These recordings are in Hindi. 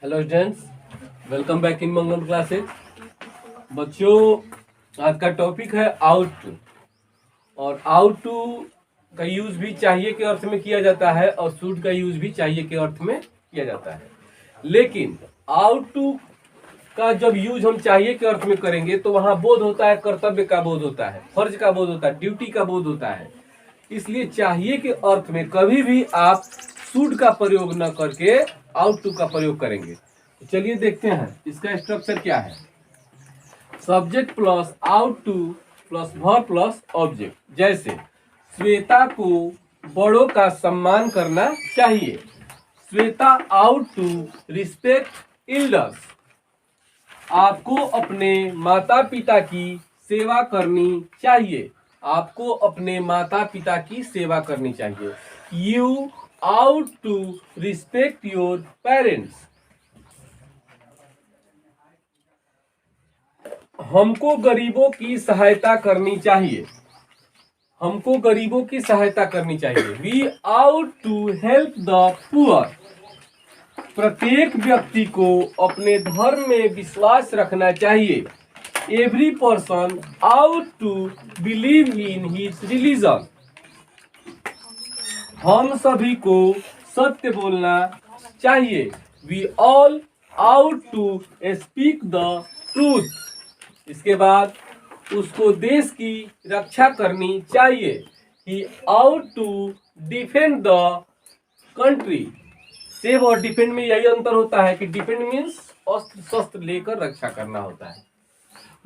Hello students, welcome back in Mangal classes. बच्चों, आज का टॉपिक है आउट टू। और आउट टू का यूज भी चाहिए के अर्थ में किया जाता है और शुड का यूज भी चाहिए के अर्थ में किया जाता है। लेकिन आउट टू का जब यूज हम चाहिए के अर्थ में करेंगे तो वहां बोध होता है, कर्तव्य का बोध होता है, फर्ज का बोध होता है, ड्यूटी का बोध होता है। इसलिए चाहिए के अर्थ में कभी भी आप शुड का प्रयोग न करके आउट टू का प्रयोग करेंगे। तो चलिए देखते हैं इसका स्ट्रक्चर क्या है। Subject plus ought to plus verb plus object. जैसे श्वेता को बड़ों का सम्मान करना चाहिए। Shweta ought to respect elders. आपको अपने माता पिता की सेवा करनी चाहिए। आपको अपने माता पिता की सेवा करनी चाहिए। You ought to respect your parents. हमको गरीबों की सहायता करनी चाहिए। हमको गरीबों की सहायता करनी चाहिए। We ought to help the poor. प्रत्येक व्यक्ति को अपने धर्म में विश्वास रखना चाहिए। Every person ought to believe in his religion. हम सभी को सत्य बोलना चाहिए। We all ought to speak the truth. इसके बाद उसको देश की रक्षा करनी चाहिए। He ought to defend the country. Save और डिफेंड में यही अंतर होता है कि डिफेंड मीन्स अस्त्र शस्त्र लेकर रक्षा करना होता है।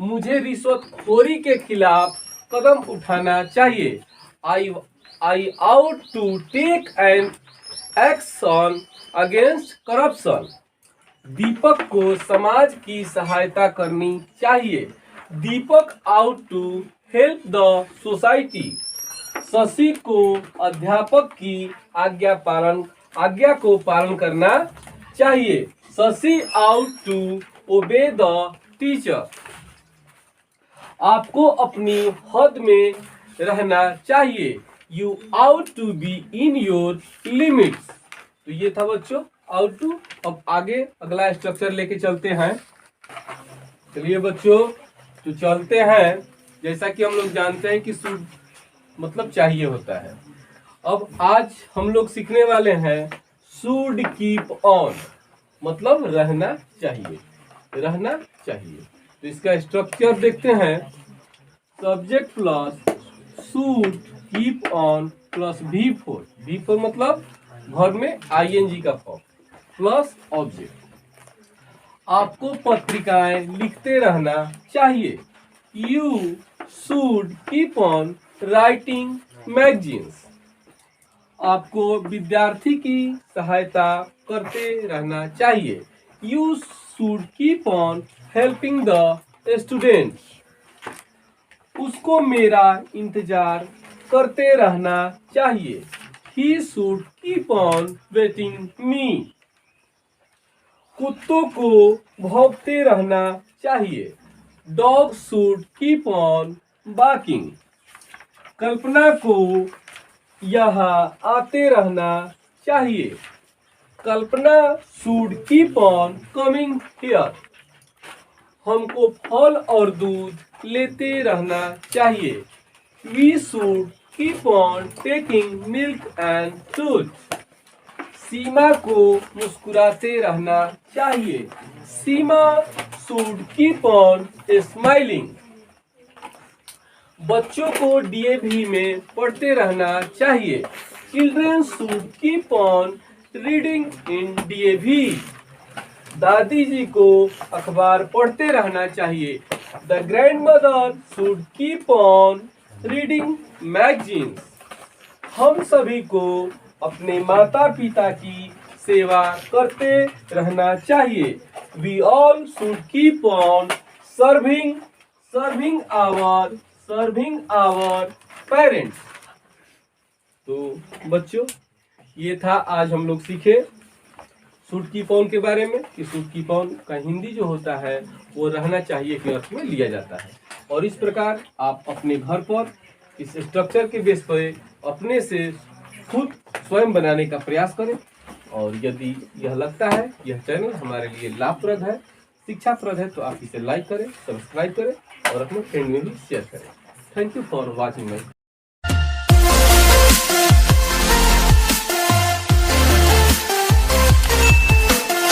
मुझे रिश्वतखोरी के खिलाफ कदम उठाना चाहिए। I ought to take an action against corruption. Deepak को समाज की सहायता करनी चाहिए। Deepak ought to help the society. Shashi को अध्यापक की आज्ञा को पालन करना चाहिए। Shashi ought to obey the teacher. आपको अपनी हद में रहना चाहिए। You ought to be in your limits. तो ये था बच्चों आउट टू। अब आगे अगला स्ट्रक्चर लेके चलते हैं। चलिए बच्चों, तो चलते हैं। जैसा कि हम लोग जानते हैं कि शुड मतलब चाहिए होता है। अब आज हम लोग सीखने वाले हैं शुड कीप ऑन, मतलब रहना चाहिए। रहना चाहिए। तो इसका स्ट्रक्चर देखते हैं। Subject plus should keep on plus V4। V4 मतलब वर्ब में ING का फॉर्म प्लस ऑब्जेक्ट। आपको पत्रिकाएं लिखते रहना चाहिए। You should keep on writing magazines. आपको विद्यार्थी की सहायता करते रहना चाहिए। You should keep on helping the students. उसको मेरा इंतजार करते रहना चाहिए। He should keep on waiting me। कुत्तों को भौंकते रहना चाहिए। Dog should keep on barking। कल्पना को यहाँ आते रहना चाहिए। कल्पना should keep on coming here। हमको फल और दूध लेते रहना चाहिए। We should keep on taking milk and fruit। सीमा को मुस्कुराते रहना चाहिए। सीमा should keep on smiling। बच्चों को DAV में पढ़ते रहना चाहिए। Children should keep on reading in DAV। दादी जी को अखबार पढ़ते रहना चाहिए। The grandmother should keep on reading magazines. हम सभी को अपने माता पिता की सेवा करते रहना चाहिए। We all should keep on serving our parents. तो बच्चों, ये था आज हम लोग सीखे शुड कीप ऑन के बारे में कि शुड कीप ऑन का हिंदी जो होता है वो रहना चाहिए के अर्थ में लिया जाता है। और इस प्रकार आप अपने घर पर इस स्ट्रक्चर के बेस पर अपने से खुद स्वयं बनाने का प्रयास करें। और यदि यह लगता है यह चैनल हमारे लिए लाभप्रद है, शिक्षाप्रद है, तो आप इसे लाइक करें, सब्सक्राइब करें और अपने फ्रेंड में भी शेयर करें। Thank you for watching my